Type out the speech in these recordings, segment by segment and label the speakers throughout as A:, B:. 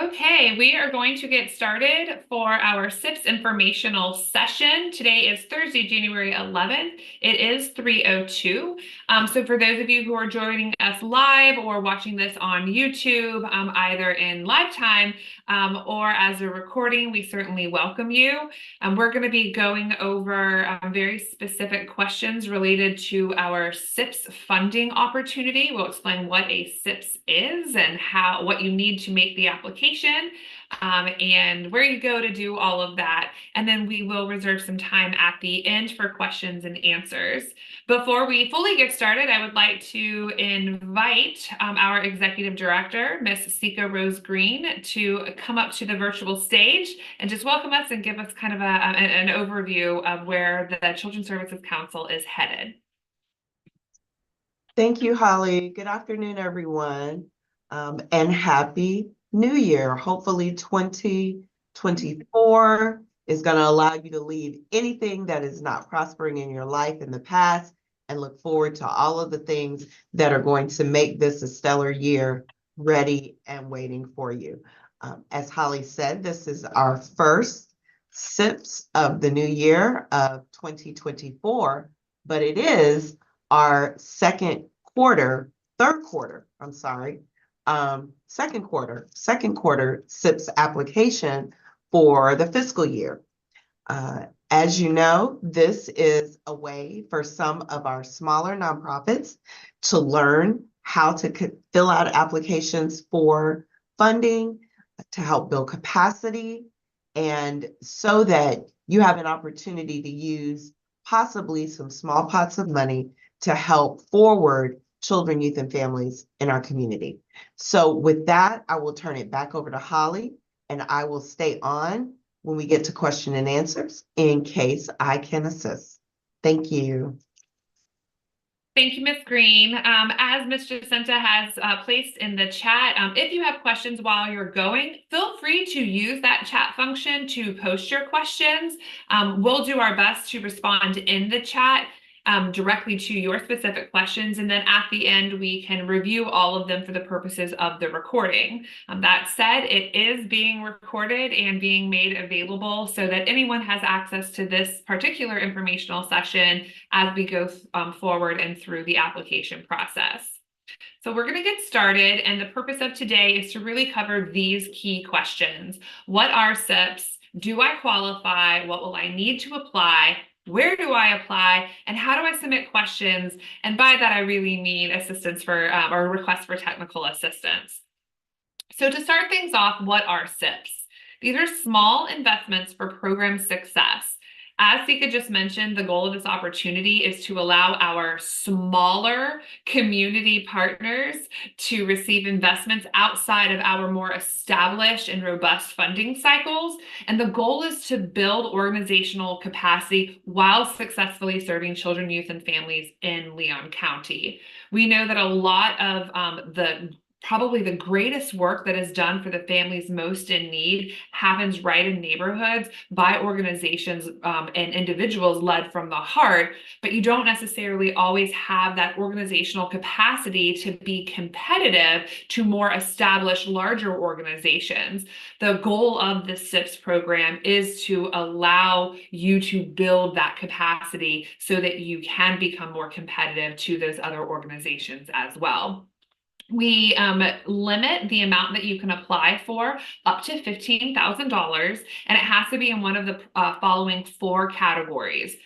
A: Okay, we are going to get started for our SIPS informational session. Today is Thursday, January 11th. It is 3:02. So for those of you who are joining us live or watching this on YouTube, either in live time or as a recording, we certainly welcome you. We're going to be going over very specific questions related to our SIPS funding opportunity. We'll explain what a SIPS is and what you need to make the application, and where you go to do all of that. And then we will reserve some time at the end for questions and answers. Before we fully get started, I would like to invite our executive director, Miss Sika Rose Green, to come up to the virtual stage and just welcome us and give us kind of an overview of where the Children's Services Council is headed.
B: Thank you, Holly. Good afternoon, everyone, and Happy New Year. Hopefully 2024 is going to allow you to leave anything that is not prospering in your life in the past and look forward to all of the things that are going to make this a stellar year ready and waiting for you. As Holly said, this is our first SIPS of the new year of 2024, but it is our second quarter SIPS application for the fiscal year. As you know, this is a way for some of our smaller nonprofits to learn how to fill out applications for funding, to help build capacity, and so that you have an opportunity to use possibly some small pots of money to help forward children, youth, and families in our community. So with that, I will turn it back over to Holly, and I will stay on when we get to question and answers in case I can assist. Thank you.
A: Thank you, Ms. Green. As Ms. Jacinta has placed in the chat, if you have questions while you're going, feel free to use that chat function to post your questions. We'll do our best to respond in the chat directly to your specific questions. And then at the end, we can review all of them for the purposes of the recording. That said, it is being recorded and being made available so that anyone has access to this particular informational session as we go forward and through the application process. So we're going to get started, and the purpose of today is to really cover these key questions. What are SIPS? Do I qualify? What will I need to apply? Where do I apply, and how do I submit questions? And by that, I really mean assistance for or request for technical assistance. So to start things off, what are SIPS? These are small investments for program success. As Sika just mentioned, the goal of this opportunity is to allow our smaller community partners to receive investments outside of our more established and robust funding cycles. And the goal is to build organizational capacity while successfully serving children, youth, and families in Leon County. We know that a lot of probably the greatest work that is done for the families most in need happens right in neighborhoods by organizations and individuals led from the heart, but you don't necessarily always have that organizational capacity to be competitive to more established, larger organizations. The goal of the SIPS program is to allow you to build that capacity so that you can become more competitive to those other organizations as well. We limit the amount that you can apply for up to $15,000, and it has to be in one of the following 4 categories.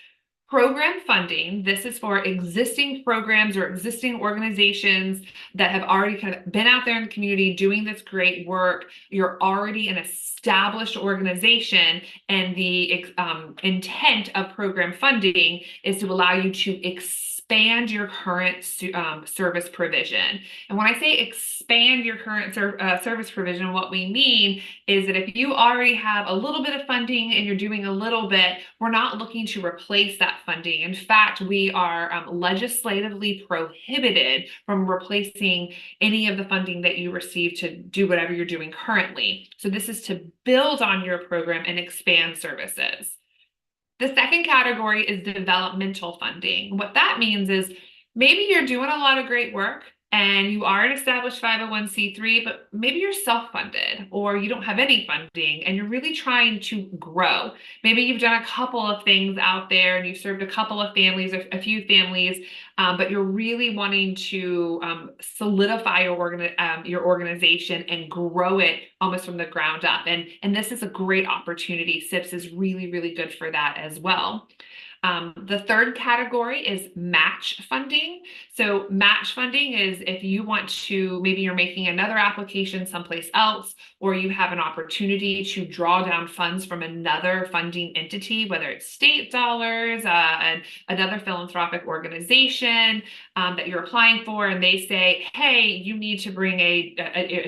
A: Program funding. This is for existing programs or existing organizations that have already kind of been out there in the community doing this great work. You're already an established organization, and the intent of program funding is to allow you to expand your current service provision. And when I say expand your current service provision, what we mean is that if you already have a little bit of funding and you're doing a little bit, we're not looking to replace that funding. In fact, we are legislatively prohibited from replacing any of the funding that you receive to do whatever you're doing currently. So this is to build on your program and expand services. The second category is developmental funding. What that means is maybe you're doing a lot of great work and you are an established 501c3, but maybe you're self-funded or you don't have any funding and you're really trying to grow. Maybe you've done a couple of things out there and you've served a couple of families, a few families, but you're really wanting to solidify your organization and grow it almost from the ground up. And this is a great opportunity. SIPS is really, really good for that as well. The third category is match funding. So match funding is if you want to, maybe you're making another application someplace else, or you have an opportunity to draw down funds from another funding entity, whether it's state dollars, and another philanthropic organization that you're applying for, and they say, hey, you need to bring a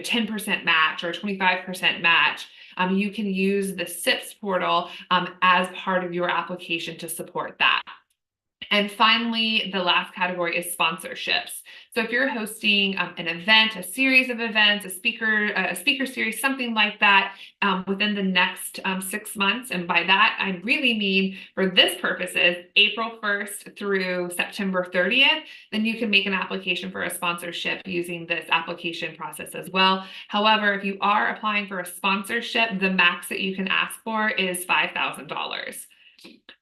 A: 10% match or a 25% match. You can use the SIPS portal as part of your application to support that. And finally, the last category is sponsorships. So if you're hosting an event, a series of events, a speaker series, something like that within the next 6 months, and by that I really mean for this purposes, April 1st through September 30th, then you can make an application for a sponsorship using this application process as well. However, if you are applying for a sponsorship, the max that you can ask for is $5,000.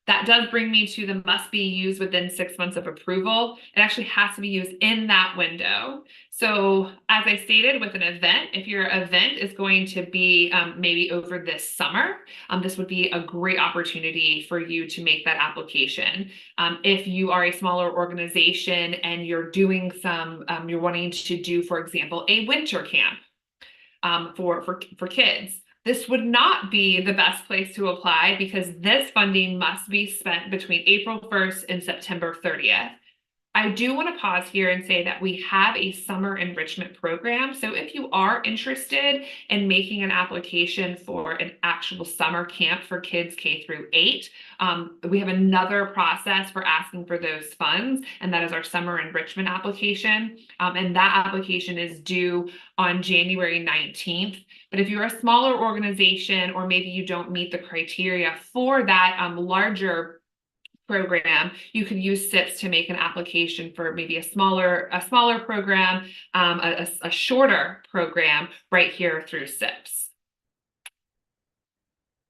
A: That does bring me to the must be used within 6 months of approval. It actually has to be used in that window. So as I stated with an event, if your event is going to be maybe over this summer, this would be a great opportunity for you to make that application. If you are a smaller organization and you're doing you're wanting to do, for example, a winter camp for kids, this would not be the best place to apply because this funding must be spent between April 1st and September 30th. I do want to pause here and say that we have a summer enrichment program. So if you are interested in making an application for an actual summer camp for kids K-8, we have another process for asking for those funds, and that is our summer enrichment application. And that application is due on January 19th. But if you're a smaller organization, or maybe you don't meet the criteria for that larger program, you could use SIPS to make an application for maybe a smaller program, a shorter program right here through SIPS.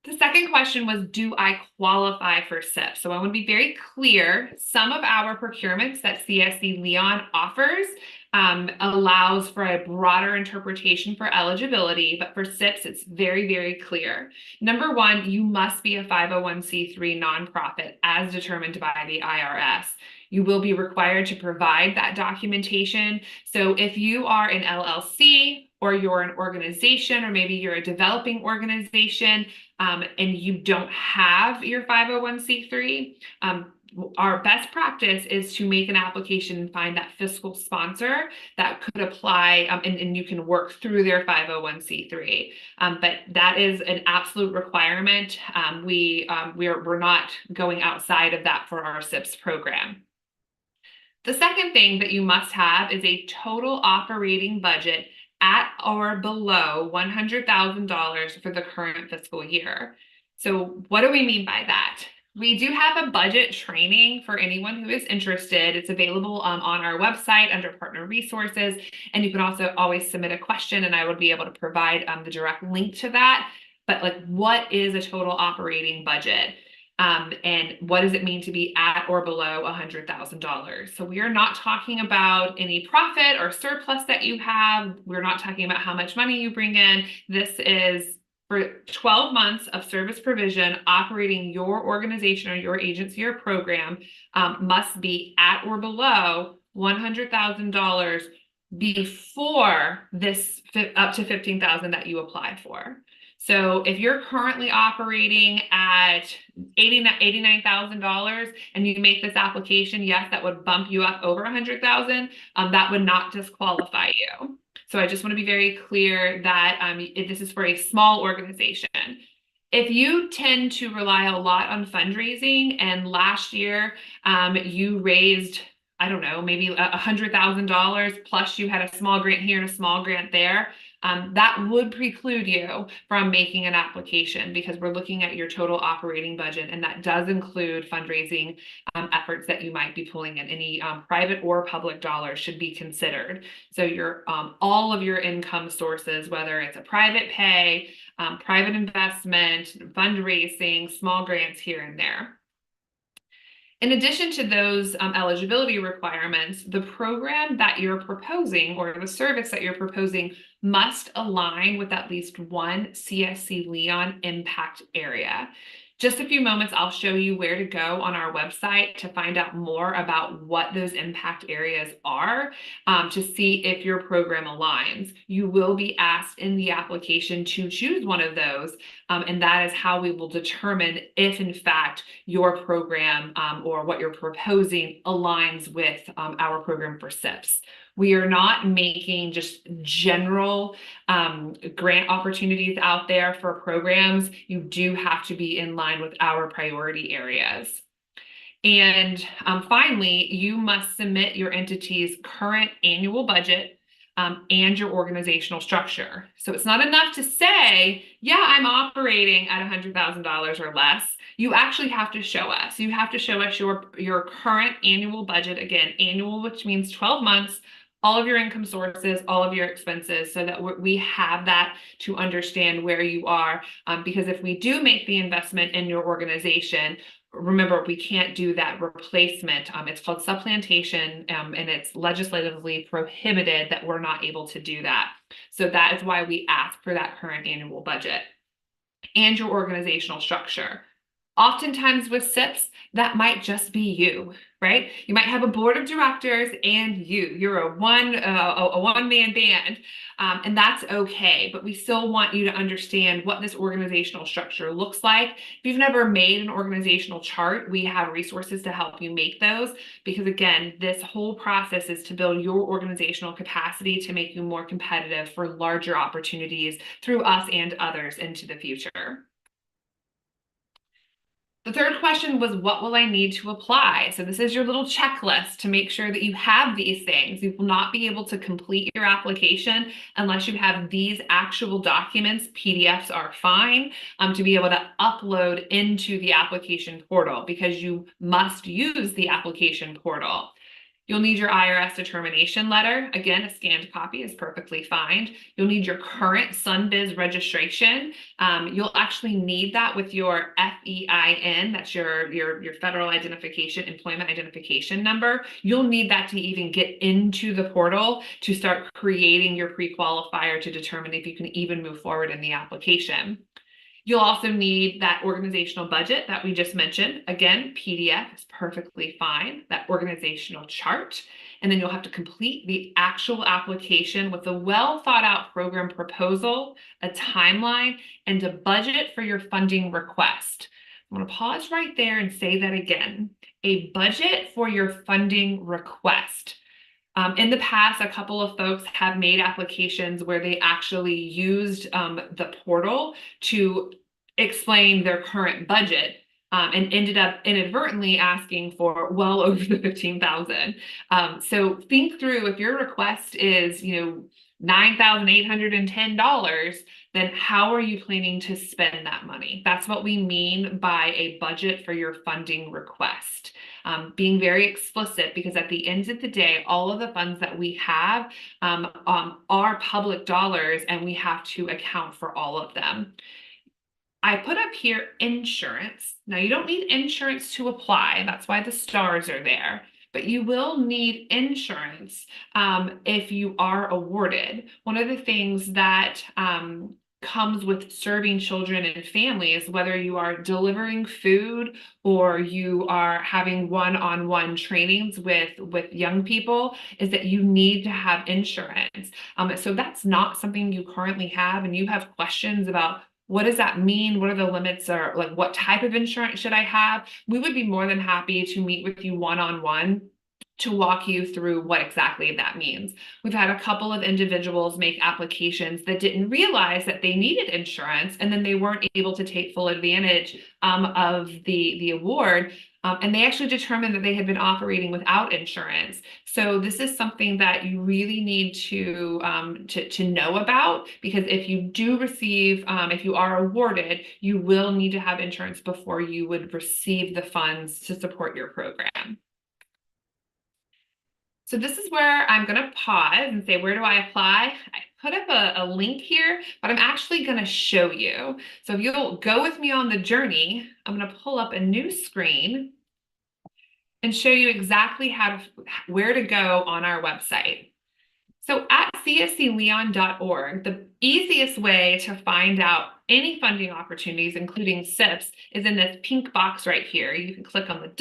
A: The second question was, do I qualify for SIPS? So I want to be very clear. Some of our procurements that CSC Leon offers allows for a broader interpretation for eligibility, but for SIPS, it's very, very clear. Number one, you must be a 501c3 nonprofit as determined by the IRS. You will be required to provide that documentation. So if you are an LLC, or you're an organization, or maybe you're a developing organization, and you don't have your 501c3, our best practice is to make an application and find that fiscal sponsor that could apply, and you can work through their 501c3. But that is an absolute requirement. We're not going outside of that for our SIPS program. The second thing that you must have is a total operating budget at or below $100,000 for the current fiscal year. So what do we mean by that? We do have a budget training for anyone who is interested. It's available on our website under partner resources, and you can also always submit a question and I would be able to provide the direct link to that. But like, what is a total operating budget? And what does it mean to be at or below $100,000? So we are not talking about any profit or surplus that you have. We're not talking about how much money you bring in. This is for 12 months of service provision, operating your organization or your agency or program must be at or below $100,000 before this up to $15,000 that you applied for. So if you're currently operating at $89,000 and you make this application, yes, that would bump you up over $100,000. That would not disqualify you. So I just want to be very clear that this is for a small organization. If you tend to rely a lot on fundraising, and last year you raised, I don't know, maybe $100,000 plus you had a small grant here and a small grant there, that would preclude you from making an application because we're looking at your total operating budget, and that does include fundraising efforts that you might be pulling in. Any private or public dollars should be considered. So your all of your income sources, whether it's a private pay, private investment, fundraising, small grants here and there. In addition to those eligibility requirements, the program that you're proposing or the service that you're proposing must align with at least one CSC Leon impact area. Just a few moments, I'll show you where to go on our website to find out more about what those impact areas are, to see if your program aligns. You will be asked in the application to choose one of those, and that is how we will determine if, in fact, your program or what you're proposing aligns with our program for SIPS. We are not making just general grant opportunities out there for programs. You do have to be in line with our priority areas. And finally, you must submit your entity's current annual budget and your organizational structure. So it's not enough to say, yeah, I'm operating at $100,000 or less. You actually have to show us. You have to show us your current annual budget. Again, annual, which means 12 months, all of your income sources, all of your expenses, so that we have that to understand where you are. Because if we do make the investment in your organization, remember, we can't do that replacement. It's called supplantation, and it's legislatively prohibited that we're not able to do that. So that is why we ask for that current annual budget and your organizational structure. Oftentimes with SIPS, that might just be you, right? You might have a board of directors and you're a one-man band, and that's okay. But we still want you to understand what this organizational structure looks like. If you've never made an organizational chart, we have resources to help you make those, because again, this whole process is to build your organizational capacity to make you more competitive for larger opportunities through us and others into the future. The third question was, what will I need to apply? So this is your little checklist to make sure that you have these things. You will not be able to complete your application unless you have these actual documents. PDFs are fine, to be able to upload into the application portal, because you must use the application portal. You'll need your IRS determination letter. Again, a scanned copy is perfectly fine. You'll need your current SunBiz registration. You'll actually need that with your FEIN. That's your federal identification, employment identification number. You'll need that to even get into the portal to start creating your pre-qualifier to determine if you can even move forward in the application. You'll also need that organizational budget that we just mentioned. Again, PDF is perfectly fine, that organizational chart. And then you'll have to complete the actual application with a well thought out program proposal, a timeline, and a budget for your funding request. I'm going to pause right there and say that again. A budget for your funding request. In the past, a couple of folks have made applications where they actually used the portal to explain their current budget, and ended up inadvertently asking for well over the $15,000. So think through, if your request is, $9,810, then how are you planning to spend that money? That's what we mean by a budget for your funding request. Being very explicit, because at the end of the day, all of the funds that we have are public dollars, and we have to account for all of them. I put up here insurance. Now, you don't need insurance to apply. That's why the stars are there. But you will need insurance if you are awarded. One of the things that comes with serving children and families, whether you are delivering food or you are having one-on-one trainings with young people, is that you need to have insurance. So that's not something you currently have, and you have questions about, what does that mean? What are the limits, or like, what type of insurance should I have? We would be more than happy to meet with you one-on-one to walk you through what exactly that means. We've had a couple of individuals make applications that didn't realize that they needed insurance, and then they weren't able to take full advantage of the award. And they actually determined that they had been operating without insurance. So this is something that you really need to know about, because if you do receive, if you are awarded, you will need to have insurance before you would receive the funds to support your program. So this is where I'm going to pause and say, where do I apply? I put up a link here, but I'm actually going to show you. So if you'll go with me on the journey, I'm going to pull up a new screen and show you exactly where to go on our website. So at cscleon.org, the easiest way to find out any funding opportunities, including SIPS, is in this pink box right here. You can click on the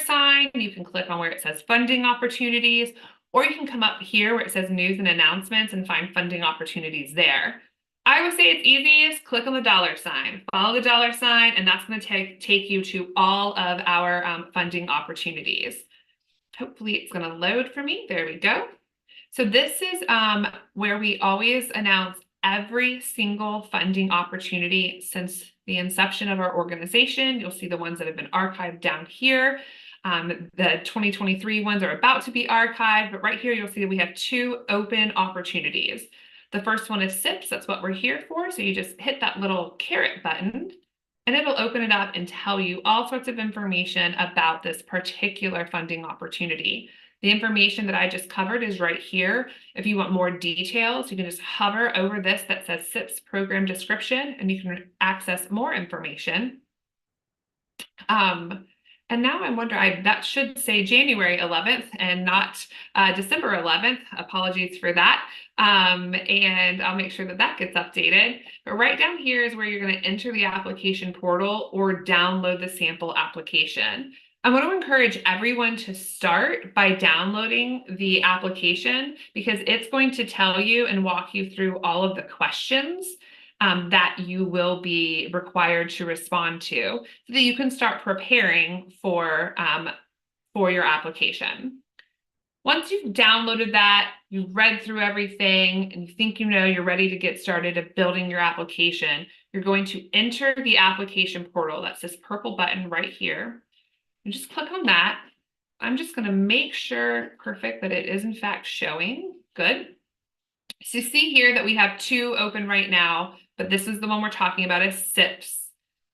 A: $sign, you can click on where it says funding opportunities, or you can come up here where it says news and announcements and find funding opportunities there. I would say it's easiest, click on the $sign, follow the $sign, and that's going to take you to all of our funding opportunities. Hopefully it's going to load for me. There we go. So this is where we always announce every single funding opportunity since the inception of our organization. You'll see the ones that have been archived down here. The 2023 ones are about to be archived, but right here you'll see that we have 2 open opportunities. The first one is SIPS, that's what we're here for. So you just hit that little caret button and it'll open it up and tell you all sorts of information about this particular funding opportunity. The information that I just covered is right here. If you want more details, you can just hover over this that says SIPS program description, and you can access more information. And now I wonder, that should say January 11th and not December 11th. Apologies for that. And I'll make sure that that gets updated. But right down here is where you're going to enter the application portal or download the sample application. I want to encourage everyone to start by downloading the application, because it's going to tell you and walk you through all of the questions that you will be required to respond to, so that you can start preparing for your application. Once you've downloaded that, you've read through everything, and you think you're ready to get started at building your application, you're going to enter the application portal. That's this purple button right here. And just click on that. I'm just going to make sure, perfect, that it is in fact showing. Good. So you see here that we have 2 open right now, but this is the one we're talking about is SIPS.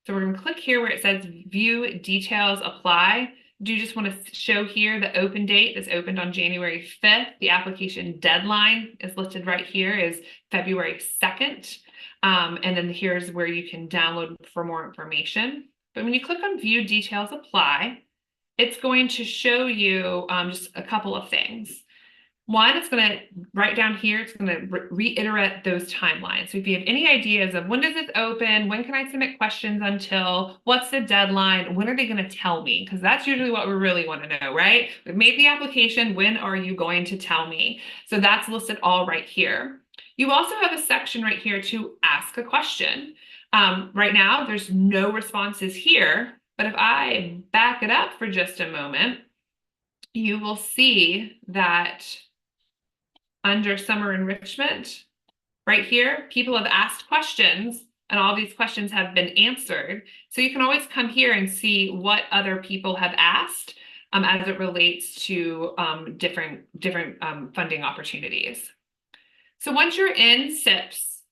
A: So we're going to click here where it says view details apply. Do you just want to show here the open date is opened on January 5th. The application deadline is listed right here is February 2nd. And then here's where you can download for more information. But when you click on view details apply, it's going to show you just a couple of things. One, it's going to, right down here, it's going to reiterate those timelines. So if you have any ideas of when does this open, when can I submit questions until, what's the deadline, when are they going to tell me? Because that's usually what we really want to know, right? We've made the application, when are you going to tell me? So that's listed all right here. You also have a section right here to ask a question. Right now, there's no responses here, but if I back it up for just a moment, you will see that under summer enrichment, right here, people have asked questions and all these questions have been answered. So you can always come here and see what other people have asked as it relates to different funding opportunities. So once you're in SIPS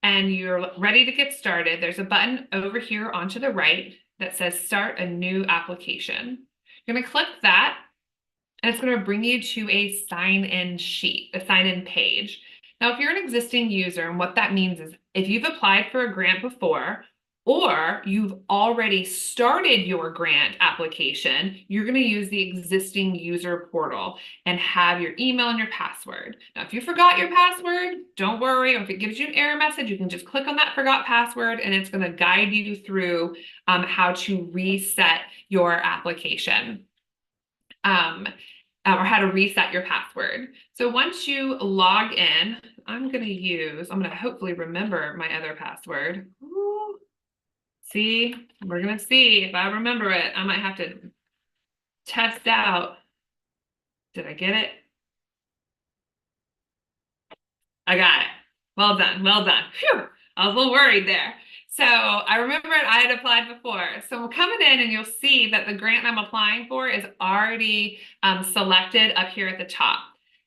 A: and you're ready to get started, there's a button over here onto the right that says start a new application. You're going to click that, and it's going to bring you to a sign-in sheet, a sign-in page. Now, if you're an existing user, and what that means is if you've applied for a grant before, or you've already started your grant application, you're going to use the existing user portal and have your email and your password. Now, if you forgot your password, don't worry. If it gives you an error message, you can just click on that forgot password, and it's going to guide you through how to reset your application. Or how to reset your password. So once you log in, I'm going to hopefully remember my other password. Ooh. See, we're going to see if I remember it. I might have to test out. Did I get it? I got it. Well done. Well done. Phew. I was a little worried there. So I remembered I had applied before. So I'm coming in and you'll see that the grant I'm applying for is already selected up here at the top.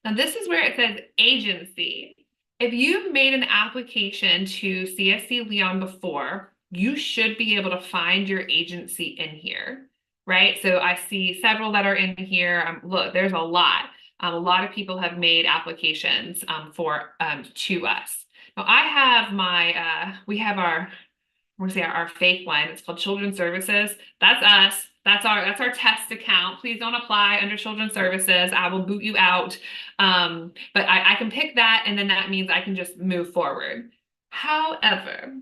A: Now this is where it says agency. If you've made an application to CSC Leon before, you should be able to find your agency in here, right? So I see several that are in here. Look, there's a lot. A lot of people have made applications to us. Now I have we have our we're gonna say our fake one. It's called Children's Services. That's us. That's our test account. Please don't apply under Children's Services. I will boot you out. But I can pick that, and then that means I can just move forward. However,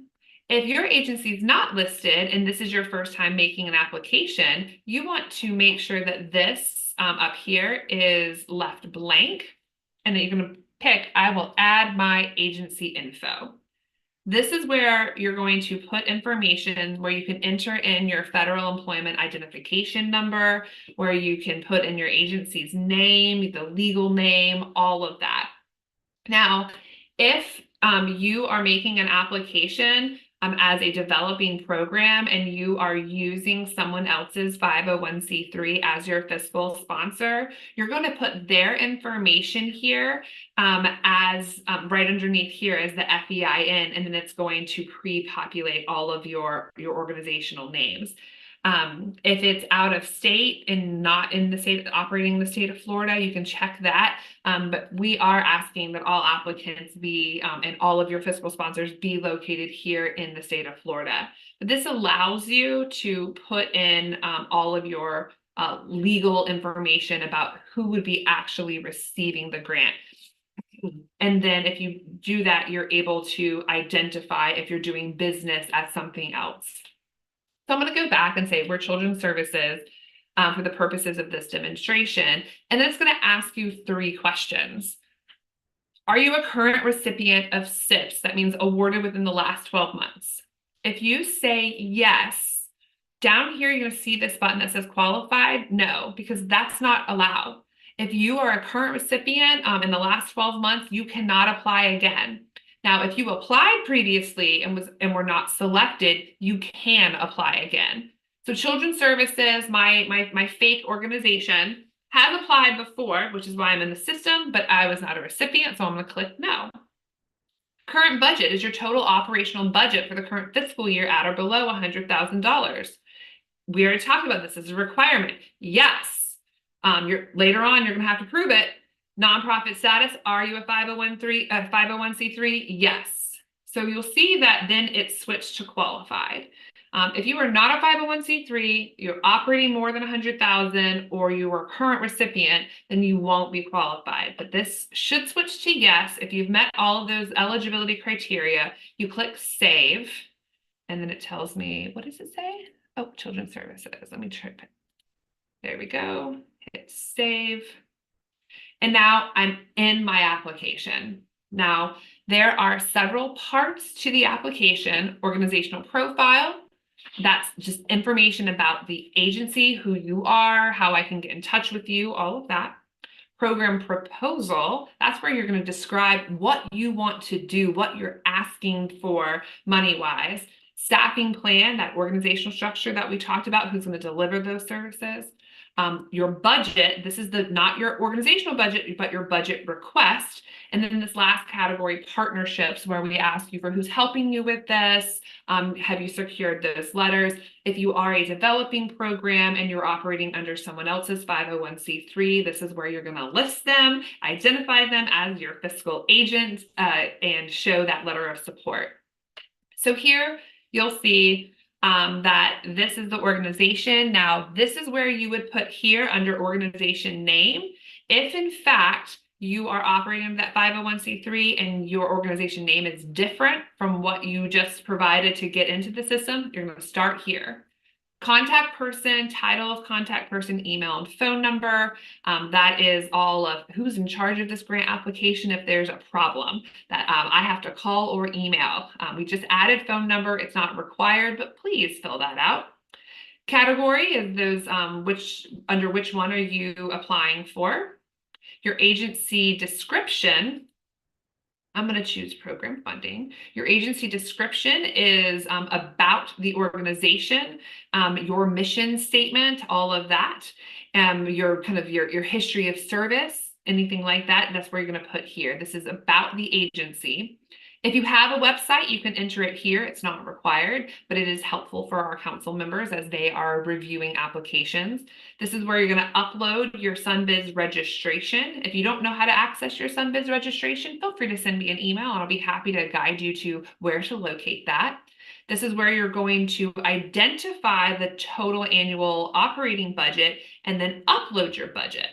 A: if your agency is not listed and this is your first time making an application, you want to make sure that this up here is left blank, and then you're going to pick, I will add my agency info. This is where you're going to put information where you can enter in your federal employment identification number, where you can put in your agency's name, the legal name, all of that. Now, if you are making an application as a developing program and you are using someone else's 501c3 as your fiscal sponsor, you're going to put their information here as right underneath here as the FEIN, and then it's going to pre-populate all of your organizational names. If it's out of state and not in the state, operating in the state of Florida, you can check that. But we are asking that all applicants be and all of your fiscal sponsors be located here in the state of Florida. But this allows you to put in all of your legal information about who would be actually receiving the grant. And then if you do that, you're able to identify if you're doing business as something else. So I'm going to go back and say we're Children's Services for the purposes of this demonstration. And then it's going to ask you 3 questions. Are you a current recipient of SIPS? That means awarded within the last 12 months. If you say yes, down here you're going to see this button that says qualified. No, because that's not allowed. If you are a current recipient in the last 12 months, you cannot apply again. Now, if you applied previously and were not selected, you can apply again. So Children's Services, my fake organization, has applied before, which is why I'm in the system, but I was not a recipient, so I'm going to click no. Current budget is your total operational budget for the current fiscal year at or below $100,000. We already talked about this as a requirement. Yes. Later on, you're going to have to prove it. Nonprofit status, are you a 501c3? Yes. So you'll see that then it's switched to qualified. If you are not a 501c3, you're operating more than 100,000, or you are a current recipient, then you won't be qualified. But this should switch to yes. If you've met all of those eligibility criteria, you click save, and then it tells me, what does it say? Oh, Children's Services. Let me try. There we go. Hit save. And now I'm in my application. Now, there are several parts to the application: organizational profile. That's just information about the agency, who you are, how I can get in touch with you, all of that. Program proposal, that's where you're going to describe what you want to do, what you're asking for money-wise. Staffing plan, that organizational structure that we talked about, who's going to deliver those services. Your budget, this is not your organizational budget, but your budget request. And then this last category, partnerships, where we ask you for who's helping you with this. Have you secured those letters? If you are a developing program and you're operating under someone else's 501c3, this is where you're going to list them, identify them as your fiscal agent, and show that letter of support. So here you'll see that this is the organization. Now, this is where you would put here under organization name. If in fact you are operating under that 501c3 and your organization name is different from what you just provided to get into the system, you're going to start here. Contact person, title of contact person, email and phone number. That is all of who's in charge of this grant application if there's a problem that I have to call or email. We just added phone number. It's not required, but please fill that out. Category is those under which one are you applying for. Your agency description. I'm going to choose program funding. Your agency description is about the organization, your mission statement, all of that, your kind of your history of service, anything like that. That's where you're going to put here. This is about the agency. If you have a website, you can enter it here. It's not required, but it is helpful for our council members as they are reviewing applications. This is where you're going to upload your SunBiz registration. If you don't know how to access your SunBiz registration, feel free to send me an email and I'll be happy to guide you to where to locate that. This is where you're going to identify the total annual operating budget and then upload your budget.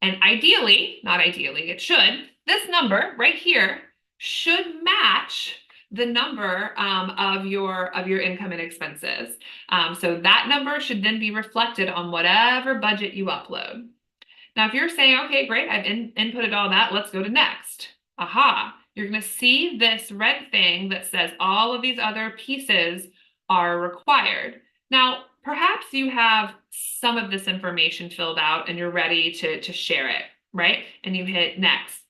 A: And ideally, not ideally, it should, this number right here should match the number of your income and expenses. So that number should then be reflected on whatever budget you upload. Now, if you're saying, okay, great, I've inputted all that, let's go to next. Aha, you're going to see this red thing that says all of these other pieces are required. Now, perhaps you have some of this information filled out and you're ready to share it, right? And you hit next.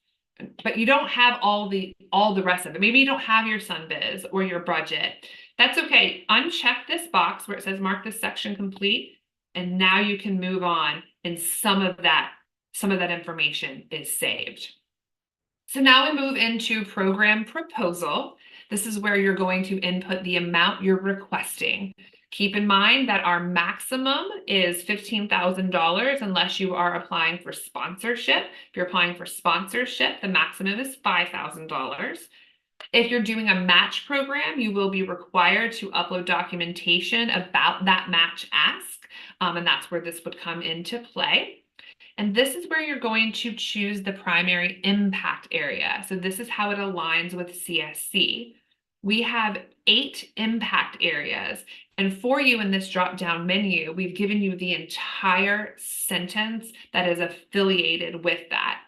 A: But you don't have all the rest of it. Maybe you don't have your SunBiz or your budget. That's okay. Uncheck this box where it says mark this section complete, and now you can move on, and some of that information is saved. So now we move into program proposal. This is where you're going to input the amount you're requesting. Keep in mind that our maximum is $15,000 unless you are applying for sponsorship. If you're applying for sponsorship, the maximum is $5,000. If you're doing a match program, you will be required to upload documentation about that match ask, and that's where this would come into play. And this is where you're going to choose the primary impact area. So this is how it aligns with CSC. We have 8 impact areas. And for you in this drop-down menu, we've given you the entire sentence that is affiliated with that.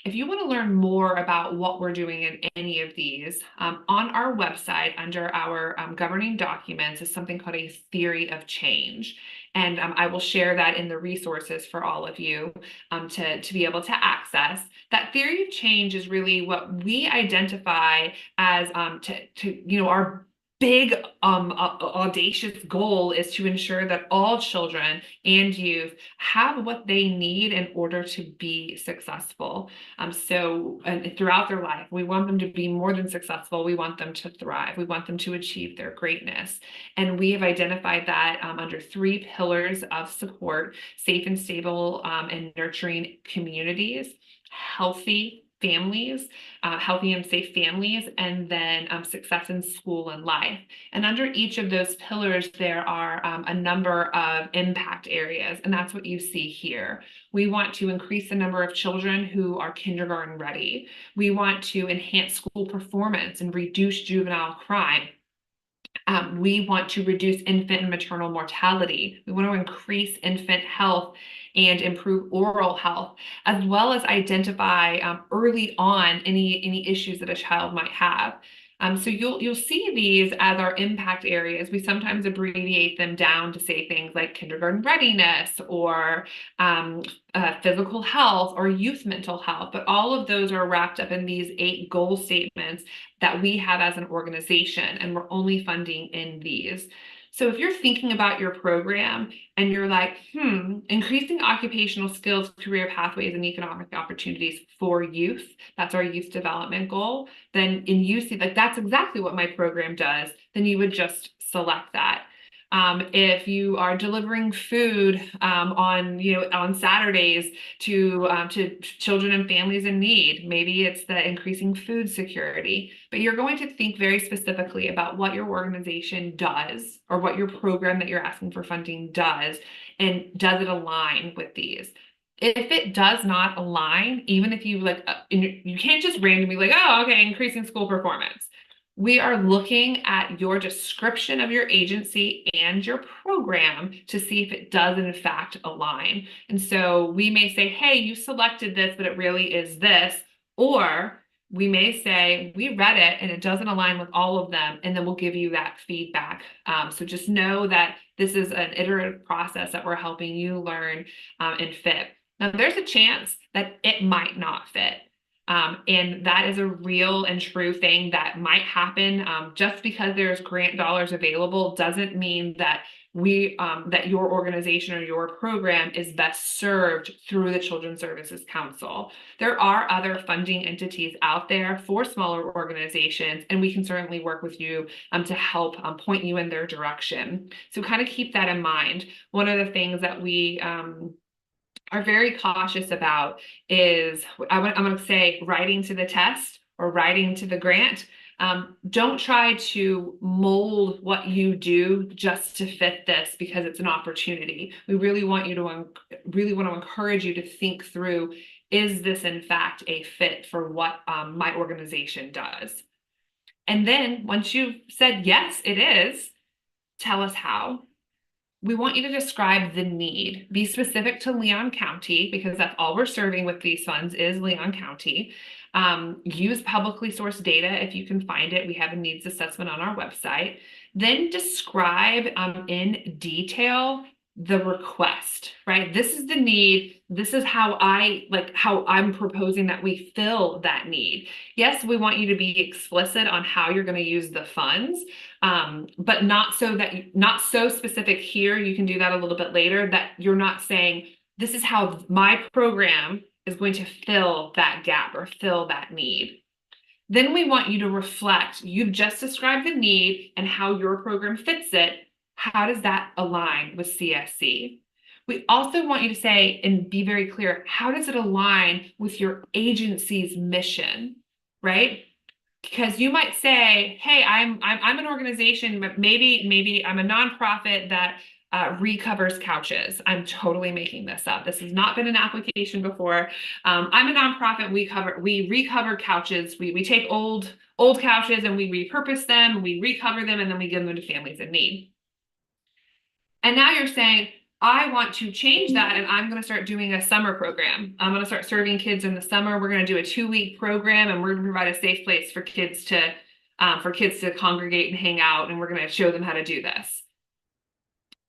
A: If you want to learn more about what we're doing in any of these, on our website under our governing documents is something called a theory of change. And I will share that in the resources for all of you to be able to access. That theory of change is really what we identify as our big audacious goal is to ensure that all children and youth have what they need in order to be successful. So throughout their life, we want them to be more than successful. We want them to thrive. We want them to achieve their greatness. And we have identified that under 3 pillars of support: safe and stable and nurturing communities, healthy families, healthy and safe families, and then success in school and life. And under each of those pillars, there are a number of impact areas, and that's what you see here. We want to increase the number of children who are kindergarten ready. We want to enhance school performance and reduce juvenile crime. We want to reduce infant and maternal mortality. We want to increase infant health and improve oral health, as well as identify early on any issues that a child might have. So you'll see these as our impact areas. We sometimes abbreviate them down to say things like kindergarten readiness or physical health or youth mental health, but all of those are wrapped up in these 8 goal statements that we have as an organization, and we're only funding in these. So if you're thinking about your program and you're like, increasing occupational skills, career pathways, and economic opportunities for youth, that's our youth development goal, then you see like that's exactly what my program does, then you would just select that. If you are delivering food on Saturdays to children and families in need, maybe it's the increasing food security. But you're going to think very specifically about what your organization does or what your program that you're asking for funding does, and does it align with these? If it does not align, even if you you can't just randomly like, oh, okay, increasing school performance. We are looking at your description of your agency and your program to see if it does in fact align. And so we may say, hey, you selected this, but it really is this. Or we may say, we read it and it doesn't align with all of them. And then we'll give you that feedback. So just know that this is an iterative process that we're helping you learn and fit. Now, there's a chance that it might not fit. And that is a real and true thing that might happen. Just because there's grant dollars available doesn't mean that that your organization or your program is best served through the Children's Services Council. There are other funding entities out there for smaller organizations, and we can certainly work with you to help point you in their direction. So kind of keep that in mind. One of the things that we are very cautious about is, I'm going to say, writing to the test or writing to the grant. Don't try to mold what you do just to fit this because it's an opportunity. We really want to encourage you to think through, is this in fact a fit for what my organization does? And then once you've said, yes, it is, tell us how. We want you to describe the need. Be specific to Leon County, because that's all we're serving with these funds is Leon County. Use publicly sourced data if you can find it. We have a needs assessment on our website. Then describe in detail the request, right? This is the need. This is how I'm proposing that we fill that need. Yes, we want you to be explicit on how you're going to use the funds, but not so specific here. You can do that a little bit later, that you're not saying, this is how my program is going to fill that gap or fill that need. Then we want you to reflect. You've just described the need and how your program fits it. How does that align with CSC? We also want you to say and be very clear, how does it align with your agency's mission, right? Because you might say, hey, I'm an organization, but maybe I'm a nonprofit that recovers couches. I'm totally making this up. This has not been an application before. I'm a nonprofit. We recover couches. We take old couches and we repurpose them, we recover them, and then we give them to families in need. And now you're saying, I want to change that, and I'm going to start doing a summer program. I'm going to start serving kids in the summer. We're going to do a 2-week program, and we're going to provide a safe place for kids to congregate and hang out, and we're going to show them how to do this.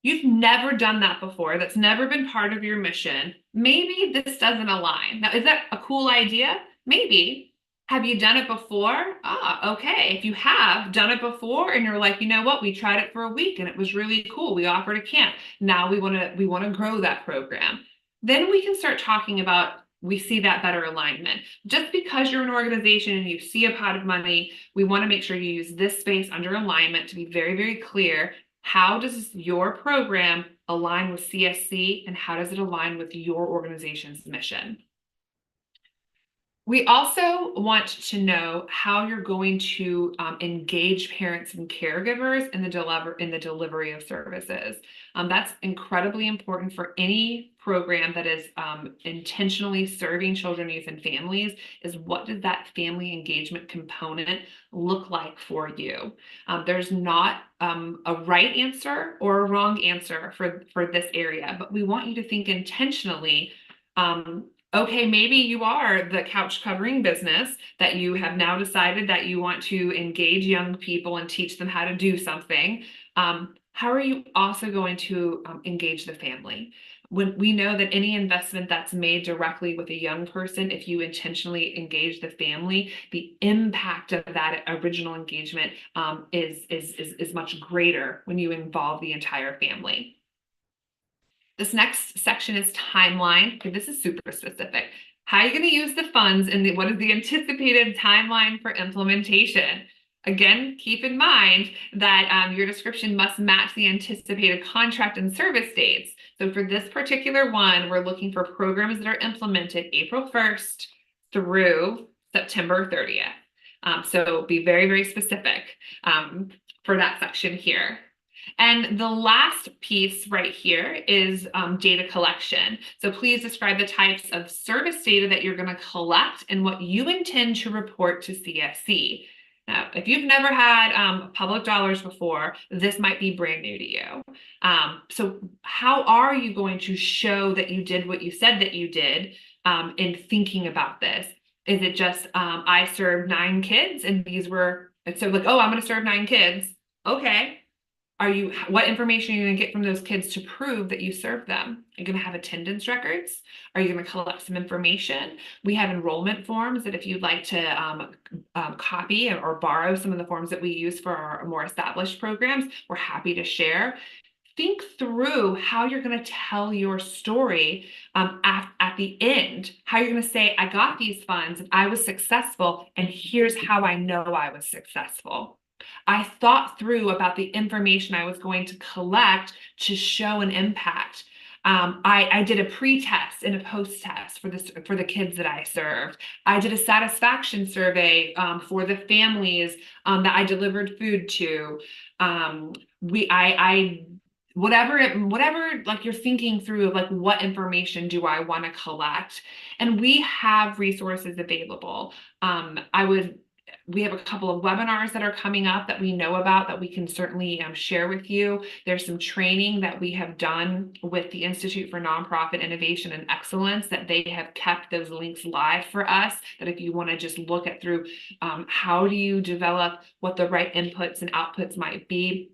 A: You've never done that before. That's never been part of your mission. Maybe this doesn't align. Now, is that a cool idea? Maybe. Have you done it before? Okay. If you have done it before and you're like, you know what, we tried it for a week and it was really cool. We offered a camp. Now we want to grow that program. Then we can start talking about, we see that better alignment. Just because you're an organization and you see a pot of money, we want to make sure you use this space under alignment to be very, very clear. How does your program align with CSC, and how does it align with your organization's mission? We also want to know how you're going to engage parents and caregivers in the delivery of services. That's incredibly important for any program that is intentionally serving children, youth, and families, is what does that family engagement component look like for you? There's not a right answer or a wrong answer for this area, but we want you to think intentionally. Okay, maybe you are the couch covering business that you have now decided that you want to engage young people and teach them how to do something. How are you also going to engage the family? When we know that any investment that's made directly with a young person, if you intentionally engage the family, the impact of that original engagement is much greater when you involve the entire family. This next section is timeline. Okay, this is super specific. How are you going to use the funds, and what is the anticipated timeline for implementation? Again, keep in mind that your description must match the anticipated contract and service dates. So for this particular one, we're looking for programs that are implemented April 1st through September 30th. So be very, very specific for that section here. And the last piece right here is data collection. So please describe the types of service data that you're going to collect and what you intend to report to CSC. Now, if you've never had public dollars before, this might be brand new to you. So how are you going to show that you did what you said that you did in thinking about this? Is it just, I served 9 kids and these were, so like, oh, I'm going to serve 9 kids. Okay. What information are you going to get from those kids to prove that you served them? Are you going to have attendance records? Are you going to collect some information? We have enrollment forms that if you'd like to copy or borrow some of the forms that we use for our more established programs, we're happy to share. Think through how you're going to tell your story at the end, how you're going to say, I got these funds and I was successful, and here's how I know I was successful. I thought through about the information I was going to collect to show an impact. I did a pre-test and a post-test for the kids that I served. I did a satisfaction survey for the families that I delivered food to. I whatever like you're thinking through of like what information do I want to collect, and we have resources available. We have a couple of webinars that are coming up that we know about that we can certainly share with you. There's some training that we have done with the Institute for Nonprofit Innovation and Excellence that they have kept those links live for us, that if you want to just look at through how do you develop what the right inputs and outputs might be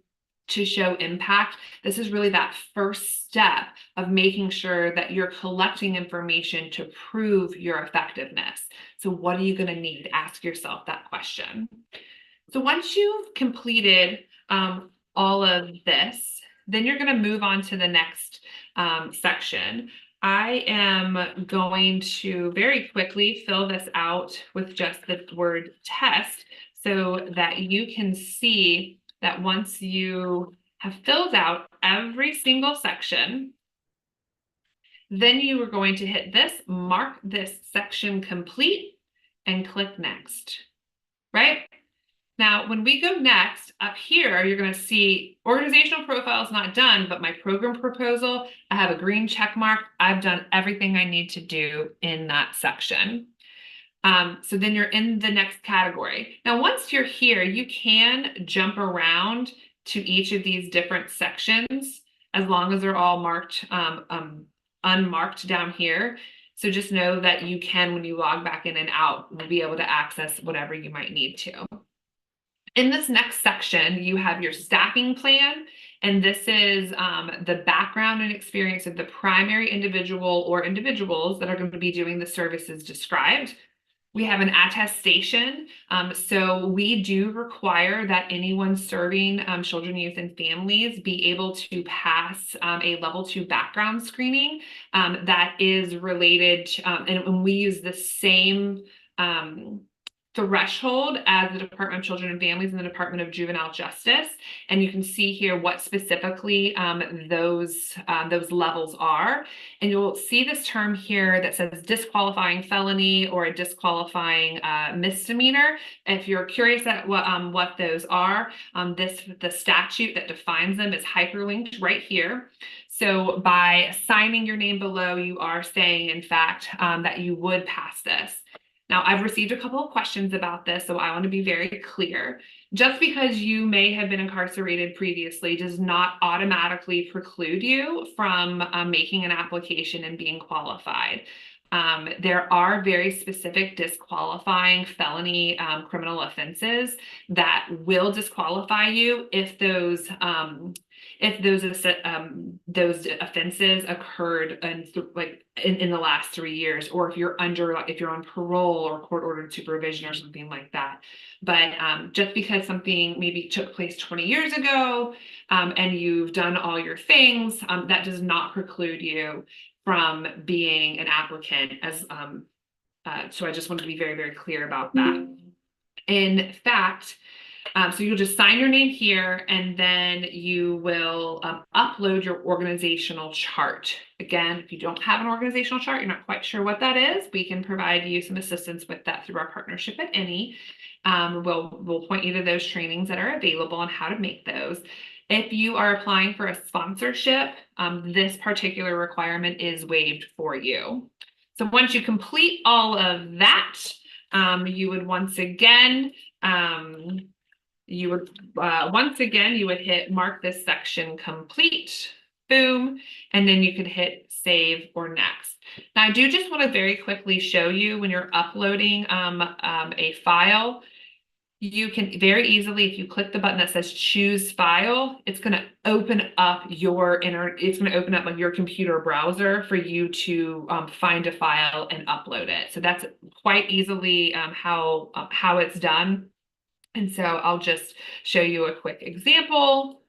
A: to show impact. This is really that first step of making sure that you're collecting information to prove your effectiveness. So what are you going to need? Ask yourself that question. So once you've completed all of this, then you're going to move on to the next section. I am going to very quickly fill this out with just the word test so that you can see that once you have filled out every single section, then you are going to hit this, mark this section complete, and click next, right? Now, when we go next, up here, you're going to see organizational profile is not done, but my program proposal, I have a green check mark. I've done everything I need to do in that section. So then you're in the next category. Now, once you're here, you can jump around to each of these different sections as long as they're all marked unmarked down here. So just know that you can, when you log back in and out, be able to access whatever you might need to. In this next section, you have your staffing plan, and this is the background and experience of the primary individual or individuals that are going to be doing the services described. We have an attestation. So we do require that anyone serving children, youth, and families be able to pass a level 2 background screening that is related to, and we use the same threshold as the Department of Children and Families and the Department of Juvenile Justice. And you can see here what specifically those levels are. And you'll see this term here that says disqualifying felony or a disqualifying misdemeanor. If you're curious at what those are, the statute that defines them is hyperlinked right here. So by signing your name below, you are saying, in fact, that you would pass this. Now, I've received a couple of questions about this, so I want to be very clear. Just because you may have been incarcerated previously does not automatically preclude you from making an application and being qualified. There are very specific disqualifying felony criminal offenses that will disqualify you if those offenses occurred in the last 3 years, or if you're on parole or court-ordered supervision or something like that. But just because something maybe took place 20 years ago and you've done all your things, that does not preclude you from being an applicant. So I just want to be very, very clear about that. In fact, so you'll just sign your name here, and then you will upload your organizational chart. Again, if you don't have an organizational chart, you're not quite sure what that is, we can provide you some assistance with that through our partnership at Any. We'll point you to those trainings that are available on how to make those. If you are applying for a sponsorship, this particular requirement is waived for you. So once you complete all of that, you would once again hit mark this section complete, boom, and then you could hit save or next. Now, I do just want to very quickly show you when you're uploading a file, you can very easily, if you click the button that says choose file, it's going to open up it's going to open up like your computer browser for you to find a file and upload it. So that's quite easily how it's done. And so I'll just show you a quick example.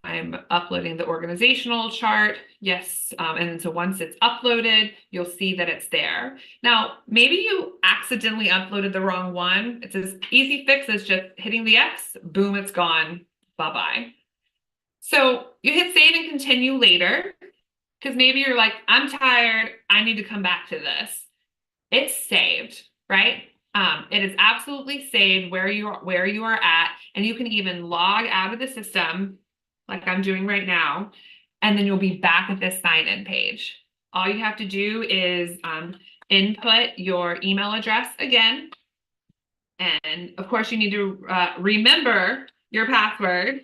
A: I'm uploading the organizational chart. Yes. And so once it's uploaded, you'll see that it's there. Now, maybe you accidentally uploaded the wrong one. It's as easy fix as just hitting the X, boom, it's gone. Bye-bye. So you hit save and continue later, because maybe you're like, I'm tired. I need to come back to this. It's saved, right? It is absolutely saved where you are at, and you can even log out of the system like I'm doing right now, and then you'll be back at this sign-in page. All you have to do is input your email address again, and of course you need to remember your password.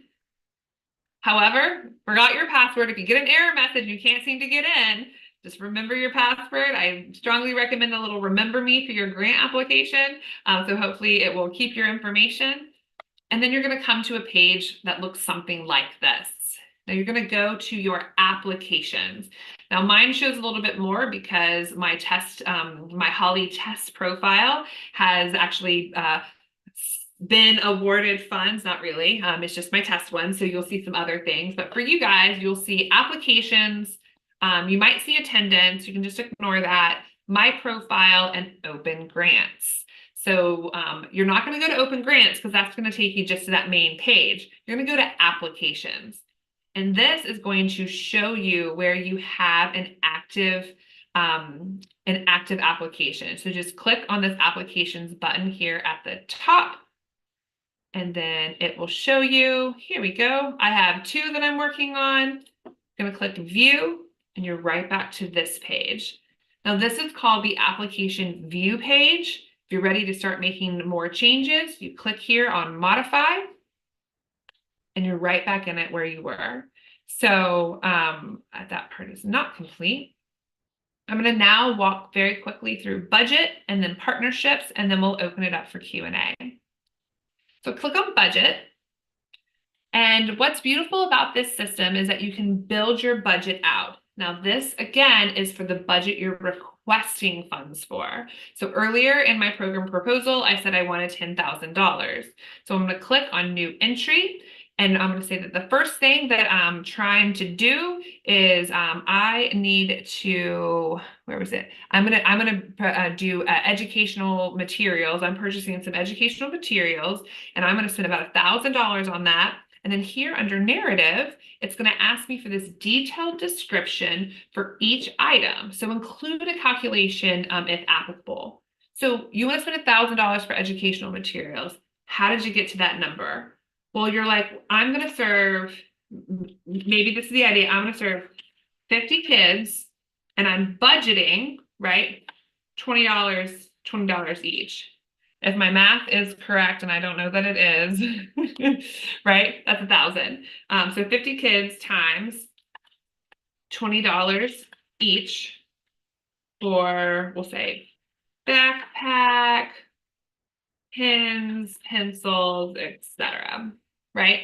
A: However, forgot your password. If you get an error message, you can't seem to get in, just remember your password. I strongly recommend a little remember me for your grant application. So hopefully it will keep your information. And then you're going to come to a page that looks something like this. Now you're going to go to your applications. Now mine shows a little bit more because my Holly test profile has actually been awarded funds. Not really. It's just my test one. So you'll see some other things. But for you guys, you'll see applications. You might see attendance. You can just ignore that. My profile and open grants. So you're not going to go to open grants because that's going to take you just to that main page. You're going to go to applications. And this is going to show you where you have an active application. So just click on this applications button here at the top. And then it will show you, here we go. I have 2 that I'm working on. I'm going to click view, and you're right back to this page. Now this is called the application view page. If you're ready to start making more changes, you click here on modify, and you're right back in it where you were. So that part is not complete. I'm going to now walk very quickly through budget and then partnerships, and then we'll open it up for Q&A. So click on budget. And what's beautiful about this system is that you can build your budget out. Now, this again is for the budget you're requesting funds for. So earlier in my program proposal, I said I wanted $10,000. So I'm going to click on new entry. And I'm going to say that the first thing that I'm trying to do is I need to, where was it? I'm going to do educational materials. I'm purchasing some educational materials, and I'm going to spend about $1,000 on that. And then here under narrative, it's going to ask me for this detailed description for each item. So include a calculation if applicable. So you want to spend $1,000 for educational materials. How did you get to that number? Well, you're like, I'm going to serve, maybe this is the idea, I'm going to serve 50 kids, and I'm budgeting, right, $20 each. If my math is correct, and I don't know that it is, right, that's 1,000. So 50 kids times $20 each for, we'll say, backpack, pens, pencils, etc., right?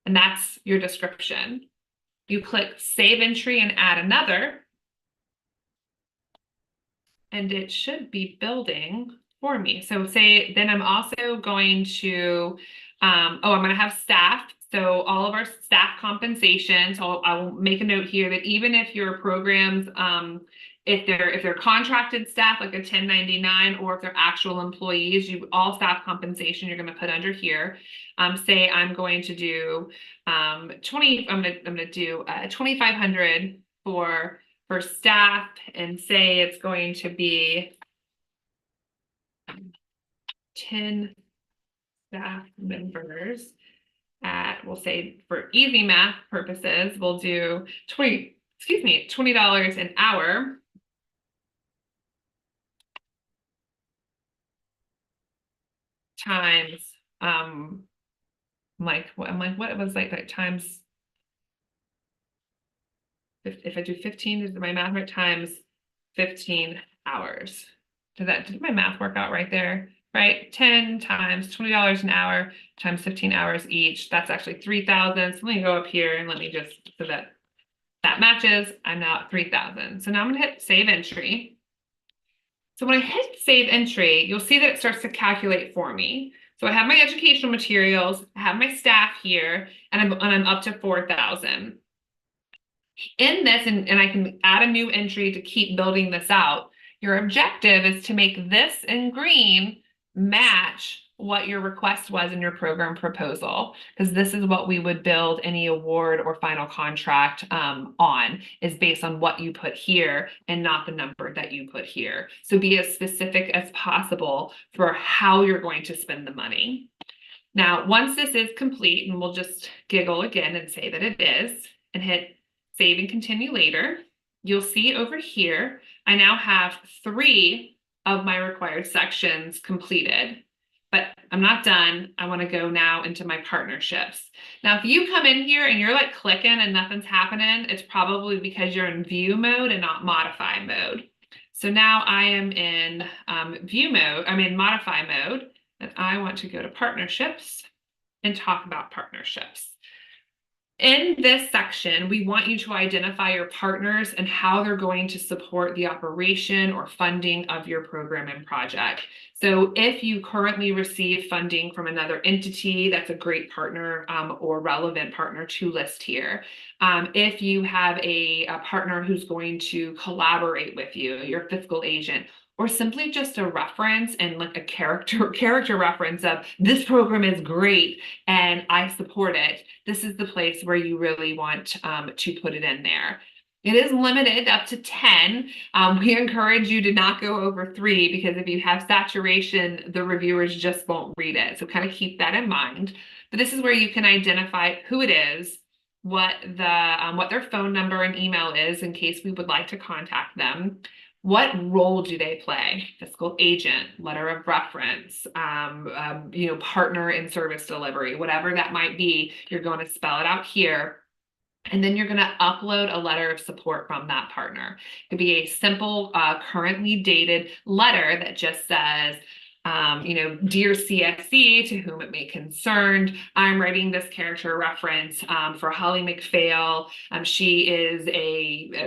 A: And that's your description. You click save entry and add another, and it should be building for me. So say, then I'm also going to, I'm going to have staff. So all of our staff compensation. So I will make a note here that even if your programs, if they're contracted staff, like a 1099, or if they're actual employees, all staff compensation you're going to put under here. Say I'm going to do I'm going to do 2,500 for staff, and say it's going to be 10 staff members at, we'll say for easy math purposes, we'll do $20 an hour. Times, what was like that times, if I do 15, is my math right, times 15 hours. Did my math work out right there? right? 10 times $20 an hour times 15 hours each. That's actually 3,000. So let me go up here and let me just, so that matches, I'm now at 3,000. So now I'm gonna hit save entry. So when I hit save entry, you'll see that it starts to calculate for me. So I have my educational materials, I have my staff here, and I'm up to 4,000. In this, and I can add a new entry to keep building this out. Your objective is to make this in green match what your request was in your program proposal, because this is what we would build any award or final contract on, is based on what you put here and not the number that you put here. So be as specific as possible for how you're going to spend the money. Now, once this is complete, and we'll just giggle again and say that it is, and hit save and continue later, you'll see over here, I now have 3 of my required sections completed. But I'm not done. I want to go now into my partnerships. Now, if you come in here and you're like clicking and nothing's happening, it's probably because you're in view mode and not modify mode. So now I am in view mode, I'm in modify mode, and I want to go to partnerships and talk about partnerships. In this section, we want you to identify your partners and how they're going to support the operation or funding of your program and project. So if you currently receive funding from another entity, that's a great partner or relevant partner to list here. If you have a partner who's going to collaborate with you, your fiscal agent, or simply just a reference and like a character reference of this program is great and I support it, this is the place where you really want to put it in there. It is limited up to 10. We encourage you to not go over 3 because if you have saturation, the reviewers just won't read it. So kind of keep that in mind. But this is where you can identify who it is, what their phone number and email is in case we would like to contact them. What role do they play? Fiscal agent, letter of reference, partner in service delivery, whatever that might be, you're going to spell it out here. And then you're going to upload a letter of support from that partner. It could be a simple, currently dated letter that just says, dear CSC, to whom it may concern, I'm writing this character reference for Holly McPhail.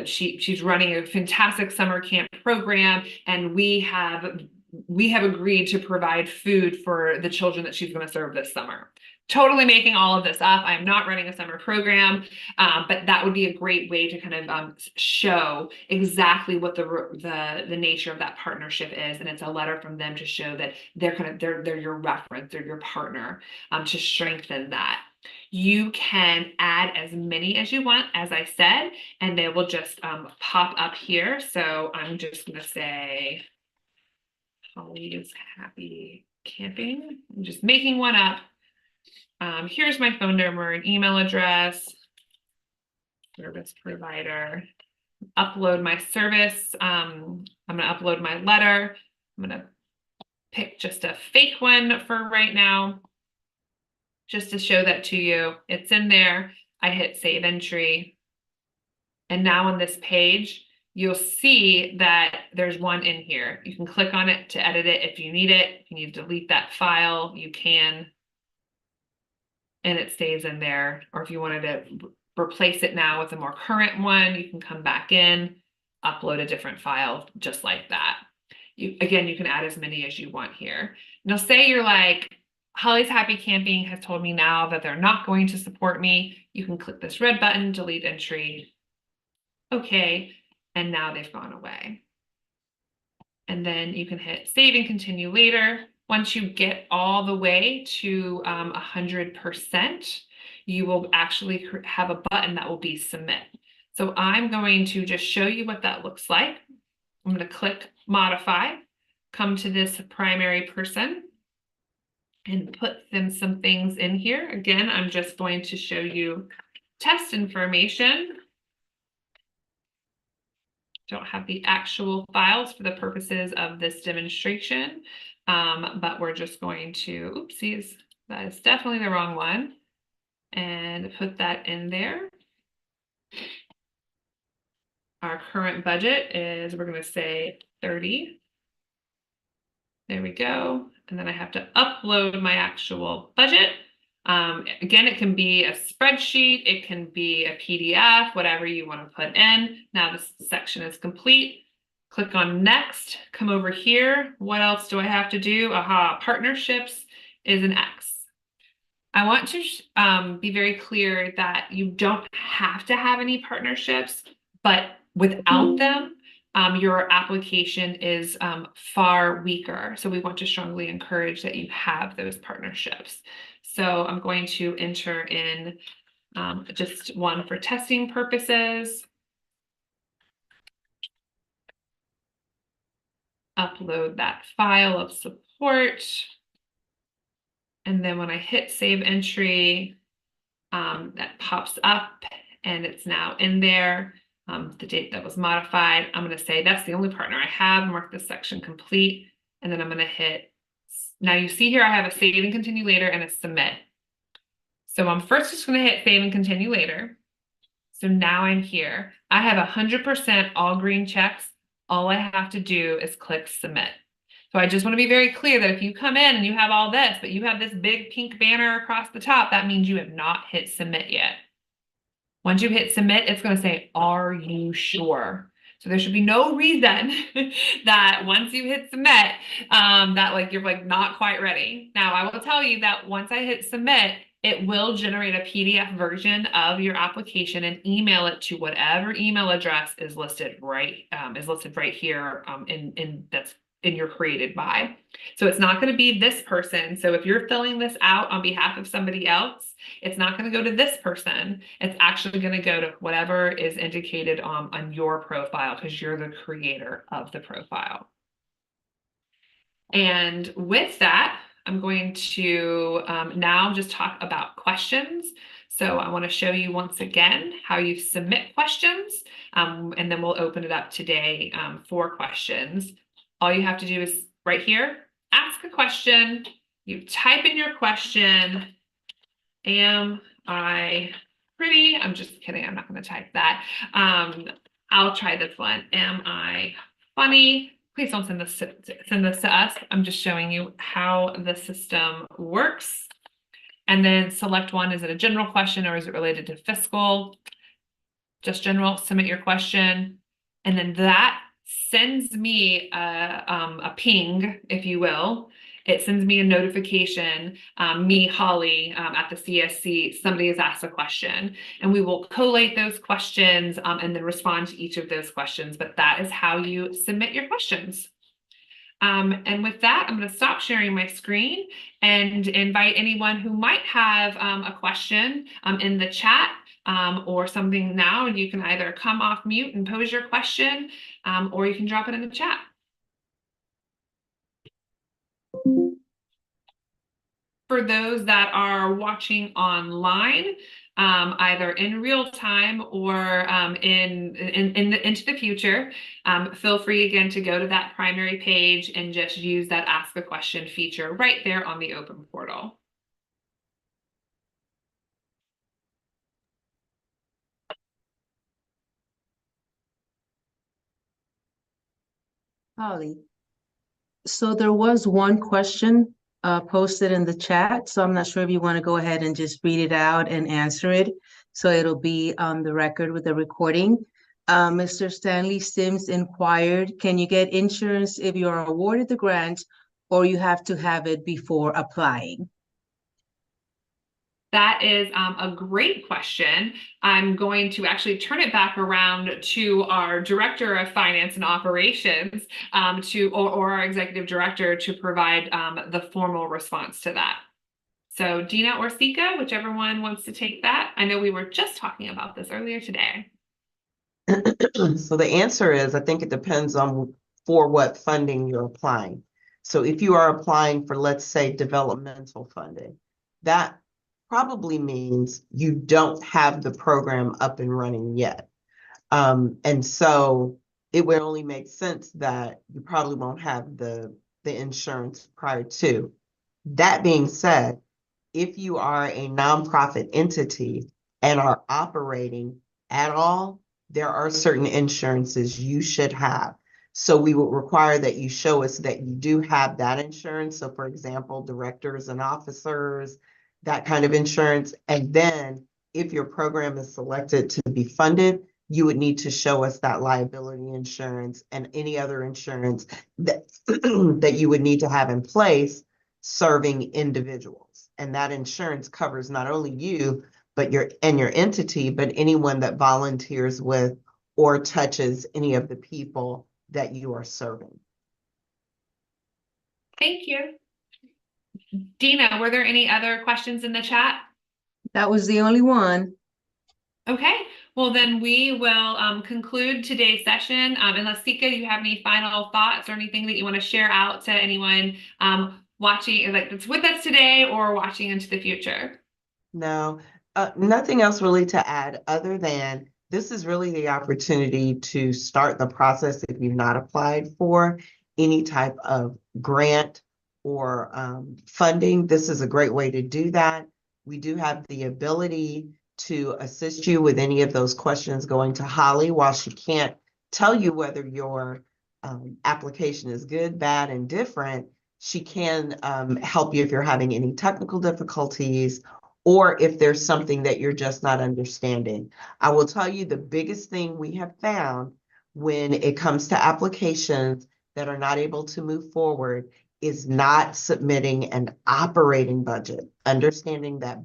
A: She's running a fantastic summer camp program, and we have agreed to provide food for the children that she's going to serve this summer. Totally making all of this up. I'm not running a summer program, but that would be a great way to kind of show exactly what the nature of that partnership is. And it's a letter from them to show that they're your reference, they're your partner, to strengthen that. You can add as many as you want, as I said, and they will just pop up here. So I'm just going to say, Holly's Happy Camping. I'm just making one up. Here's my phone number and email address, service provider, upload my service. I'm going to upload my letter. I'm going to pick just a fake one for right now, just to show that to you. It's in there. I hit save entry. And now on this page, you'll see that there's one in here. You can click on it to edit it if you need it. If you need to delete that file, you can. And it stays in there. Or if you wanted to replace it now with a more current one, you can come back in, upload a different file just like that. You can add as many as you want here. Now say you're like, Holly's Happy Camping has told me now that they're not going to support me. You can click this red button, delete entry. Okay, and now they've gone away. And then you can hit save and continue later. Once you get all the way to 100%, you will actually have a button that will be submit. So I'm going to just show you what that looks like. I'm going to click modify, come to this primary person, and put them some things in here. Again, I'm just going to show you test information. Don't have the actual files for the purposes of this demonstration. But we're just going to, oopsies, that is definitely the wrong one, and put that in there. Our current budget is, we're going to say 30. There we go. and then I have to upload my actual budget. Again, it can be a spreadsheet, it can be a PDF, whatever you want to put in. Now this section is complete. Click on next, come over here. What else do I have to do? Aha, partnerships is an X. I want to be very clear that you don't have to have any partnerships, but without them, your application is far weaker. So we want to strongly encourage that you have those partnerships. So I'm going to enter in just one for testing purposes. Upload that file of support. And then when I hit save entry, that pops up and it's now in there. The date that was modified. I'm going to say that's the only partner I have. Mark this section complete. And then I'm going to hit. Now you see here I have a save and continue later and a submit. So I'm first just going to hit save and continue later. So now I'm here. I have 100% all green checks. All I have to do is click submit. So I just want to be very clear that if you come in and you have all this, but you have this big pink banner across the top, that means you have not hit submit yet. Once you hit submit, it's going to say, are you sure? So there should be no reason that once you hit submit, that like you're like not quite ready. Now I will tell you that once I hit submit, it will generate a PDF version of your application and email it to whatever email address is listed right here in that's in your created by. So it's not going to be this person. So if you're filling this out on behalf of somebody else, it's not going to go to this person. It's actually going to go to whatever is indicated on your profile because you're the creator of the profile. And with that, I'm going to now just talk about questions. So I want to show you once again how you submit questions, and then we'll open it up today for questions. All you have to do is right here, ask a question. You type in your question. Am I pretty? I'm just kidding. I'm not going to type that. I'll try this one. Am I funny? Please don't send this to us. I'm just showing you how the system works. And then select one. Is it a general question or is it related to fiscal? Just general. Submit your question. And then that sends me a ping, if you will. It sends me a notification, me, Holly, at the CSC, somebody has asked a question, and we will collate those questions and then respond to each of those questions. But that is how you submit your questions. And with that, I'm going to stop sharing my screen and invite anyone who might have a question in the chat or something now. And you can either come off mute and pose your question, or you can drop it in the chat. For those that are watching online, either in real time or into the future, feel free again to go to that primary page and just use that ask a question feature right there on the open portal.
C: Holly, so there was one question posted in the chat, so I'm not sure if you want to go ahead and just read it out and answer it. So it'll be on the record with the recording. Mr. Stanley Sims inquired, can you get insurance if you are awarded the grant or you have to have it before applying?
A: That is a great question. I'm going to actually turn it back around to our Director of Finance and Operations or our Executive Director to provide the formal response to that. So Dina or Sika, whichever one wants to take that. I know we were just talking about this earlier today.
B: So the answer is, I think it depends on for what funding you're applying. So if you are applying for, let's say, developmental funding, that probably means you don't have the program up and running yet. And so it would only make sense that you probably won't have the insurance prior to. That being said, if you are a nonprofit entity and are operating at all, there are certain insurances you should have. So we would require that you show us that you do have that insurance. So for example, directors and officers, that kind of insurance. And then if your program is selected to be funded, you would need to show us that liability insurance and any other insurance that, that you would need to have in place serving individuals. And that insurance covers not only you, but your entity, but anyone that volunteers with or touches any of the people that you are serving.
A: Thank you. Dina, were there any other questions in the chat?
C: That was the only one.
A: Okay, well then we will conclude today's session. Unless Sika, you have any final thoughts or anything that you want to share out to anyone watching, like that's with us today or watching into the future?
B: No, nothing else really to add other than this is really the opportunity to start the process if you've not applied for any type of grant or funding. This is a great way to do that. We do have the ability to assist you with any of those questions going to Holly. While she can't tell you whether your application is good, bad, and different, she can help you if you're having any technical difficulties or if there's something that you're just not understanding. I will tell you the biggest thing we have found when it comes to applications that are not able to move forward is not submitting an operating budget. Understanding that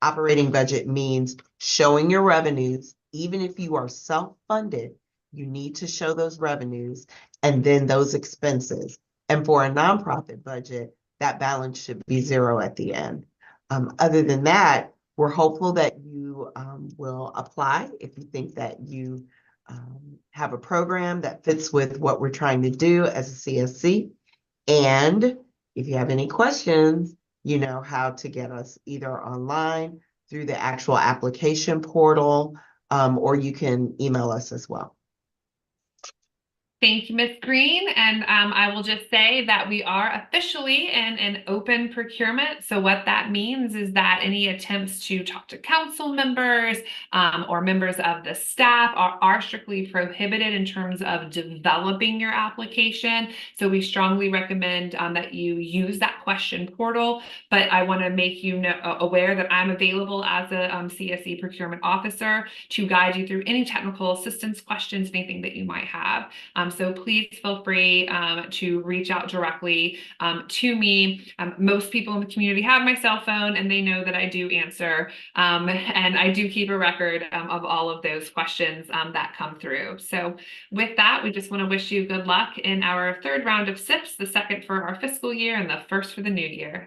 B: operating budget means showing your revenues. Even if you are self-funded, you need to show those revenues and then those expenses. And for a nonprofit budget, that balance should be zero at the end. Other than that, we're hopeful that you will apply if you think that you have a program that fits with what we're trying to do as a CSC. And if you have any questions, you know how to get us either online through the actual application portal, or you can email us as well.
A: Thank you, Ms. Green. And I will just say that we are officially in an open procurement. So what that means is that any attempts to talk to council members or members of the staff are strictly prohibited in terms of developing your application. So we strongly recommend that you use that question portal. But I want to make you aware that I'm available as a CSE procurement officer to guide you through any technical assistance questions, anything that you might have. So please feel free to reach out directly to me. Most people in the community have my cell phone and they know that I do answer. And I do keep a record of all of those questions that come through. So with that, we just want to wish you good luck in our third round of SIPS, the second for our fiscal year and the first for the new year.